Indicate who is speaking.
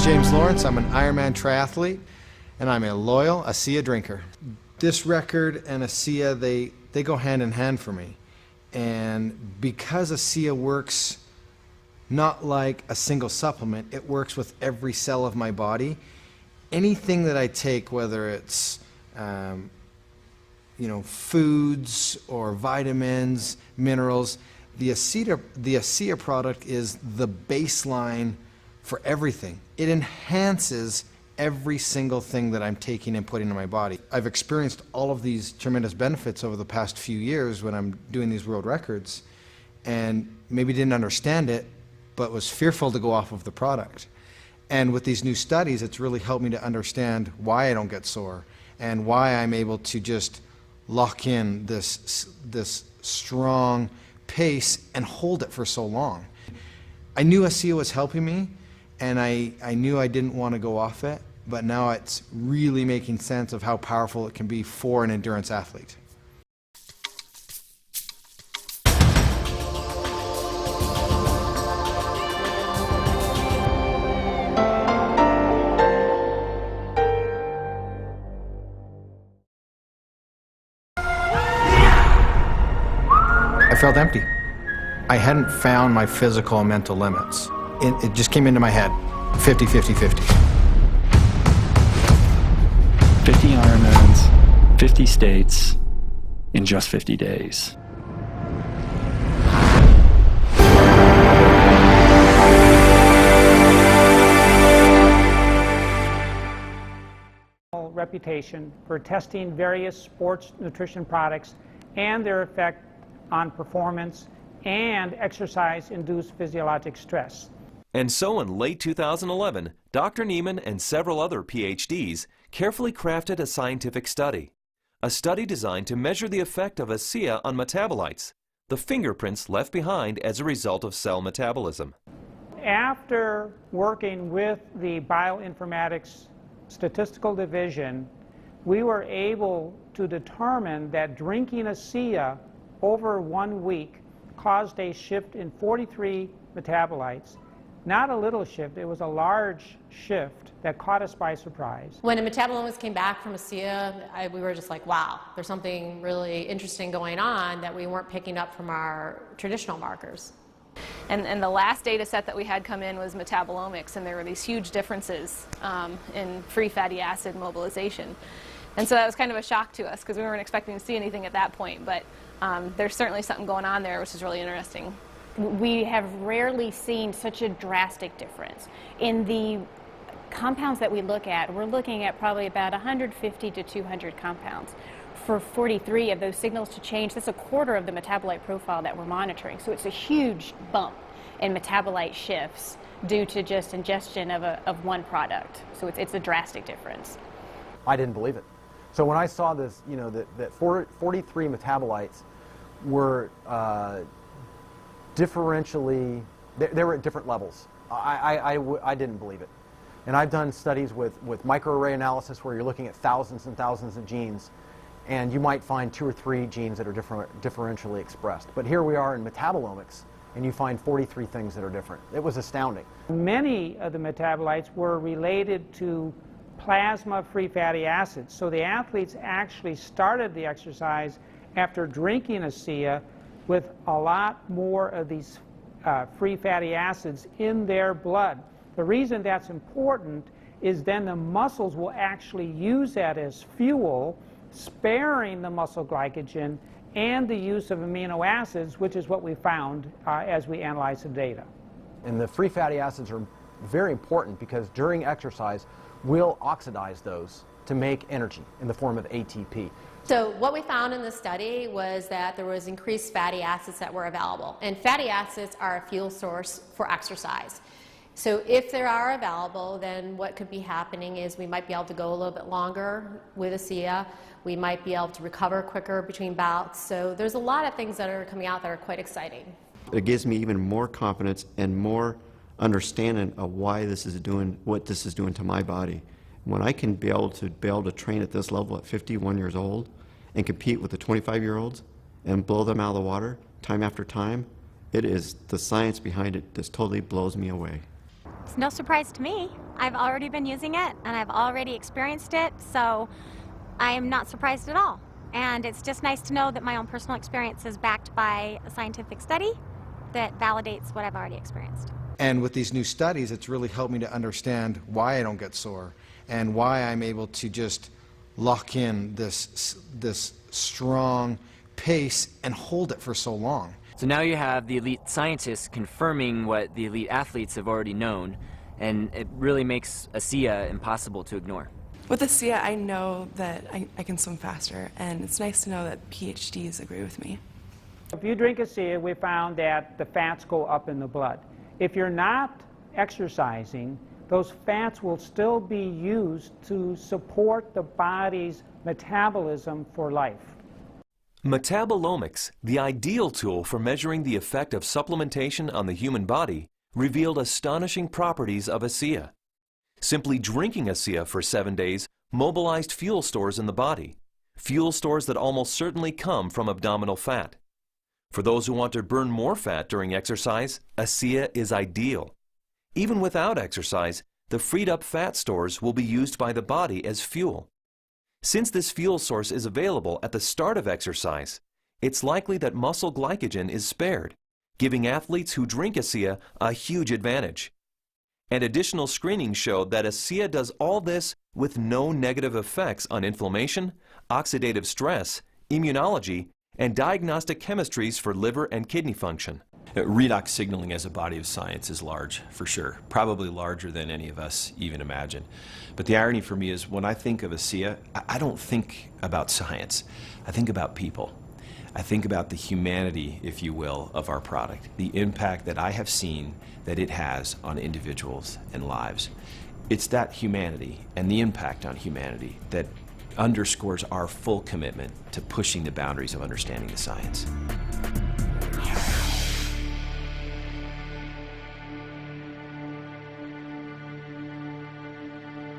Speaker 1: name's James Lawrence. I'm an Ironman triathlete, and I'm a loyal ASEA drinker. This record and ASEA, they go hand in hand for me. And because ASEA works not like a single supplement, it works with every cell of my body. Anything that I take, whether it's foods or vitamins, minerals, the ASEA product is the baseline for everything. It enhances every single thing that I'm taking and putting in my body. I've experienced all of these tremendous benefits over the past few years when I'm doing these world records, and maybe didn't understand it, but was fearful to go off of the product. And with these new studies, it's really helped me to understand why I don't get sore and why I'm able to just lock in this strong pace and hold it for so long. I knew ASEA was helping me, and I knew I didn't want to go off it, but now it's really making sense of how powerful it can be for an endurance athlete. I felt empty. I hadn't found my physical and mental limits. It just came into my head, 50, 50, 50.
Speaker 2: 50 Ironmans, 50 states, in just 50 days.
Speaker 3: Reputation for testing various sports nutrition products and their effect on performance and exercise-induced physiologic stress.
Speaker 4: And so in late 2011, Dr. Neiman and several other PhDs carefully crafted a scientific study. A study designed to measure the effect of ASEA on metabolites, the fingerprints left behind as a result of cell metabolism.
Speaker 3: After working with the bioinformatics statistical division, we were able to determine that drinking ASEA over 1 week caused a shift in 43 metabolites. Not a little shift, it was a large shift that caught us by surprise.
Speaker 5: When a metabolomist came back from ASEA, we were just like, wow, there's something really interesting going on that we weren't picking up from our traditional markers.
Speaker 6: And the last data set that we had come in was metabolomics, and there were these huge differences in free fatty acid mobilization. And so that was kind of a shock to us because we weren't expecting to see anything at that point, but there's certainly something going on there which is really interesting.
Speaker 7: We have rarely seen such a drastic difference. In the compounds that we look at, we're looking at probably about 150 to 200 compounds. For 43 of those signals to change, that's a quarter of the metabolite profile that we're monitoring. So it's a huge bump in metabolite shifts due to just ingestion of one product. So it's a drastic difference.
Speaker 8: I didn't believe it. So when I saw this, that 43 metabolites were differentially, they were at different levels. I didn't believe it. And I've done studies with microarray analysis where you're looking at thousands and thousands of genes, and you might find 2 or 3 genes that are differentially expressed. But here we are in metabolomics, and you find 43 things that are different. It was astounding.
Speaker 3: Many of the metabolites were related to plasma-free fatty acids. So the athletes actually started the exercise after drinking ASEA with a lot more of these free fatty acids in their blood. The reason that's important is then the muscles will actually use that as fuel, sparing the muscle glycogen and the use of amino acids, which is what we found as we analyzed the data.
Speaker 8: And the free fatty acids are very important because during exercise, we'll oxidize those to make energy in the form of ATP.
Speaker 5: So what we found in the study was that there was increased fatty acids that were available. And fatty acids are a fuel source for exercise. So if they are available, then what could be happening is we might be able to go a little bit longer with ASEA. We might be able to recover quicker between bouts. So there's a lot of things that are coming out that are quite exciting.
Speaker 9: It gives me even more confidence and more understanding of why this is doing what this is doing to my body. When I can be able to train at this level at 51 years old and compete with the 25-year-olds and blow them out of the water time after time, it is the science behind it that totally blows me away.
Speaker 10: It's no surprise to me. I've already been using it and I've already experienced it, so I am not surprised at all. And it's just nice to know that my own personal experience is backed by a scientific study that validates what I've already experienced.
Speaker 1: And with these new studies, it's really helped me to understand why I don't get sore and why I'm able to just lock in this strong pace and hold it for so long.
Speaker 11: So now you have the elite scientists confirming what the elite athletes have already known, and it really makes ASEA impossible to ignore.
Speaker 12: With ASEA, I know that I can swim faster, and it's nice to know that PhDs agree with me.
Speaker 3: If you drink ASEA, we found that the fats go up in the blood. If you're not exercising, those fats will still be used to support the body's metabolism for life.
Speaker 4: Metabolomics, the ideal tool for measuring the effect of supplementation on the human body, revealed astonishing properties of ASEA. Simply drinking ASEA for 7 days mobilized fuel stores in the body, fuel stores that almost certainly come from abdominal fat. For those who want to burn more fat during exercise, ASEA is ideal. Even without exercise, the freed up fat stores will be used by the body as fuel. Since this fuel source is available at the start of exercise, it's likely that muscle glycogen is spared, giving athletes who drink ASEA a huge advantage. And additional screenings showed that ASEA does all this with no negative effects on inflammation, oxidative stress, immunology, and diagnostic chemistries for liver and kidney function.
Speaker 13: Redox signaling as a body of science is large, for sure. Probably larger than any of us even imagine. But the irony for me is when I think of ASEA, I don't think about science. I think about people. I think about the humanity, if you will, of our product, the impact that I have seen that it has on individuals and lives. It's that humanity and the impact on humanity that underscores our full commitment to pushing the boundaries of understanding the science.